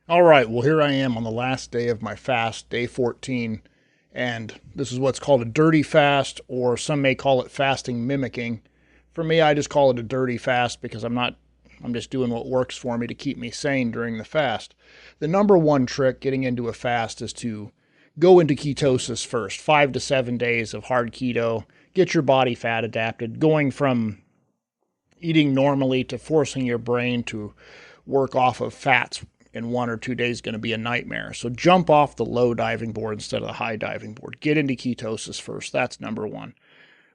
All right, well, here I am on the last day of my fast, day 14, and this is what's called a dirty fast, or some may call it fasting mimicking. For me, I just call it a dirty fast because I'm just doing what works for me to keep me sane during the fast. The number one trick getting into a fast is to go into ketosis first, 5 to 7 days of hard keto, get your body fat adapted, going from eating normally to forcing your brain to work off of fats in 1 or 2 days is going to be a nightmare. So jump off the low diving board instead of the high diving board. Get into ketosis first. That's number one.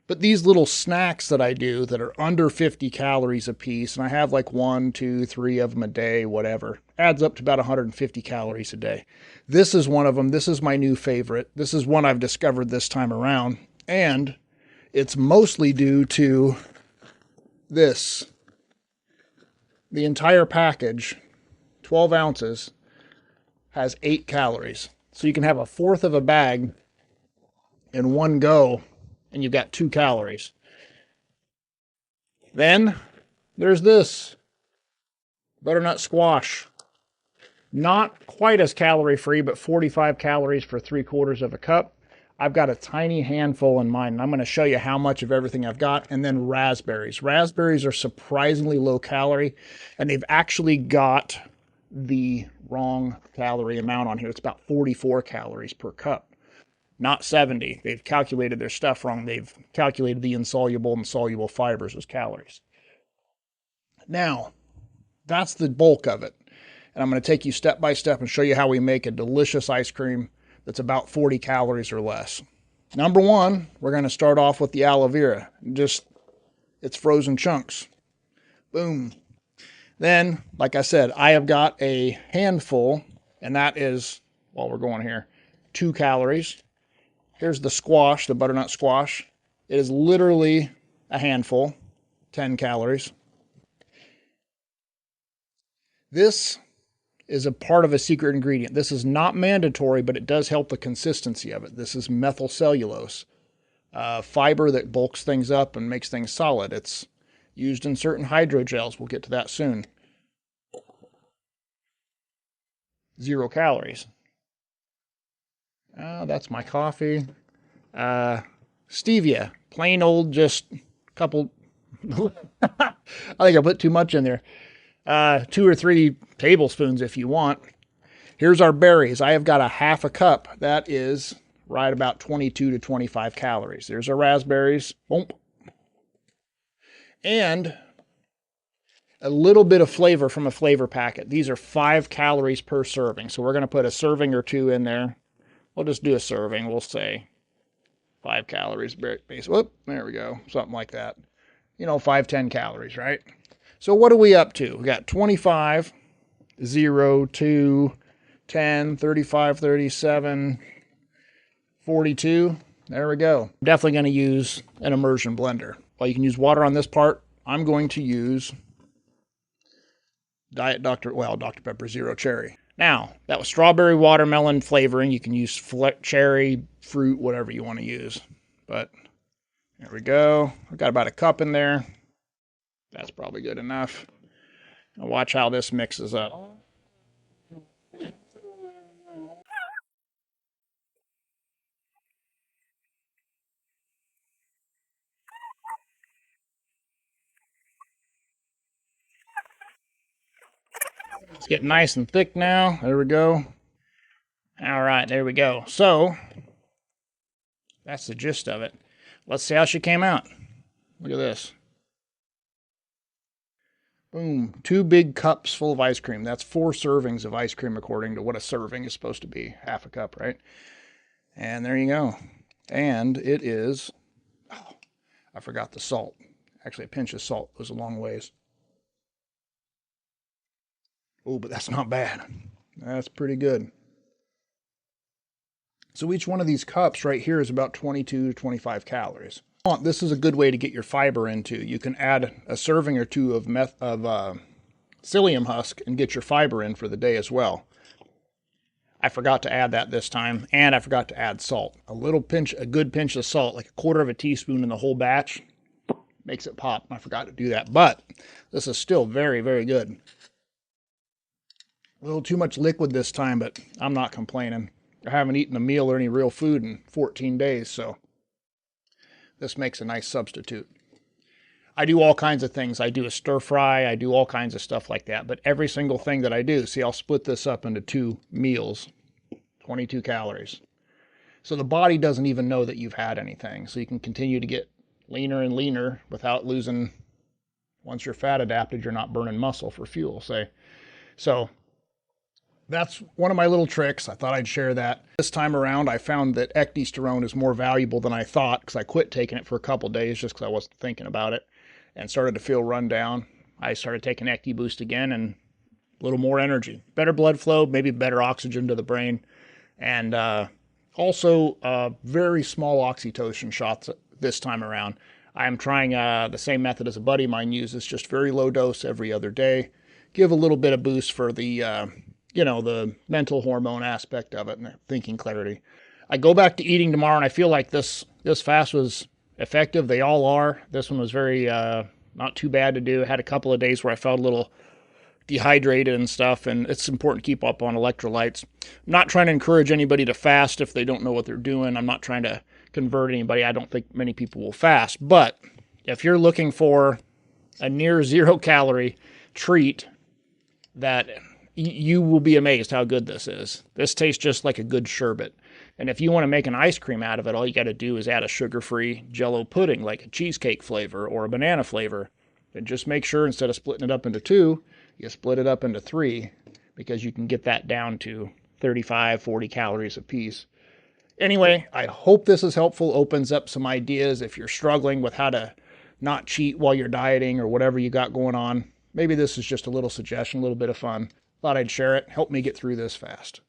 But these little snacks that I do that are under 50 calories a piece, and I have like 1, 2, 3 of them a day, whatever, adds up to about 150 calories a day. This is one of them. This is my new favorite. This is one I've discovered this time around. And it's mostly due to this. The entire package, 12 ounces, has 8 calories. So you can have a fourth of a bag in one go, and you've got 2 calories. Then there's this butternut squash. Not quite as calorie free, but 45 calories for 3/4 of a cup. I've got a tiny handful in mine, and I'm going to show you how much of everything I've got. And then raspberries. Raspberries are surprisingly low calorie, and they've actually got the wrong calorie amount on here. It's about 44 calories per cup, not 70. They've calculated their stuff wrong. They've calculated the insoluble and soluble fibers as calories. Now, that's the bulk of it. And I'm going to take you step by step and show you how we make a delicious ice cream that's about 40 calories or less. Number one, we're going to start off with the aloe vera. It's frozen chunks. Boom. Then, like I said, I have got a handful, and that is, while we're going here, 2 calories. Here's the squash, the butternut squash. It is literally a handful, 10 calories. This is a part of a secret ingredient. This is not mandatory, but it does help the consistency of it. This is methyl cellulose, fiber that bulks things up and makes things solid. It's used in certain hydrogels. We'll get to that soon. 0 calories. That's my coffee. Stevia, plain old, just a couple. I think I put too much in there. 2 or 3 tablespoons if you want. Here's our berries. I have got a half a cup. That is right about 22 to 25 calories. There's our raspberries. Boom. And a little bit of flavor from a flavor packet. These are 5 calories per serving. So we're going to put a serving or 2 in there. We'll just do a serving. We'll say 5 calories base. Whoop, there we go. Something like that. 5, 10 calories, right? So what are we up to? We got 25, 0, 2, 10, 35, 37, 42. There we go. I'm definitely going to use an immersion blender. While you can use water on this part, I'm going to use Dr. Pepper Zero Cherry. Now, that was strawberry watermelon flavoring. You can use cherry, fruit, whatever you want to use. But there we go. I've got about a cup in there. That's probably good enough. Now watch how this mixes up. It's getting nice and thick now. There we go. All right, there we go. So, that's the gist of it. Let's see how she came out. Look at this. Boom. 2 big cups full of ice cream. That's 4 servings of ice cream according to what a serving is supposed to be. Half a cup, right? And there you go. And it is, I forgot the salt. Actually, a pinch of salt goes a long ways. Oh, but that's not bad. That's pretty good. So each one of these cups right here is about 22 to 25 calories. This is a good way to get your fiber into. You can add a serving or 2 of psyllium husk and get your fiber in for the day as well. I forgot to add that this time, and I forgot to add salt. A good pinch of salt, like 1/4 of a teaspoon in the whole batch, makes it pop. I forgot to do that, but this is still very, very good. A little too much liquid this time, but I'm not complaining. I haven't eaten a meal or any real food in 14 days, so this makes a nice substitute. I do all kinds of things. I do a stir fry, I do all kinds of stuff like that, but every single thing that I do, see, I'll split this up into 2 meals, 22 calories. So the body doesn't even know that you've had anything. So you can continue to get leaner and leaner without losing, once you're fat adapted, you're not burning muscle for fuel, say. So that's one of my little tricks. I thought I'd share that. This time around, I found that ecdysterone is more valuable than I thought because I quit taking it for a couple days just because I wasn't thinking about it and started to feel run down. I started taking EcdyBoost again and a little more energy, better blood flow, maybe better oxygen to the brain, and also very small oxytocin shots this time around. I'm trying the same method as a buddy of mine uses, just very low dose every other day. Give a little bit of boost for the the mental hormone aspect of it and thinking clarity. I go back to eating tomorrow, and I feel like this fast was effective. They all are. This one was very not too bad to do. I had a couple of days where I felt a little dehydrated and stuff, and it's important to keep up on electrolytes. I'm not trying to encourage anybody to fast if they don't know what they're doing. I'm not trying to convert anybody. I don't think many people will fast. But if you're looking for a near 0-calorie treat, that you will be amazed how good this is. This tastes just like a good sherbet. And if you want to make an ice cream out of it, all you got to do is add a sugar-free jello pudding, like a cheesecake flavor or a banana flavor. And just make sure instead of splitting it up into 2, you split it up into 3, because you can get that down to 35, 40 calories a piece. Anyway, I hope this is helpful, opens up some ideas if you're struggling with how to not cheat while you're dieting or whatever you got going on. Maybe this is just a little suggestion, a little bit of fun. Thought I'd share it. Help me get through this fast.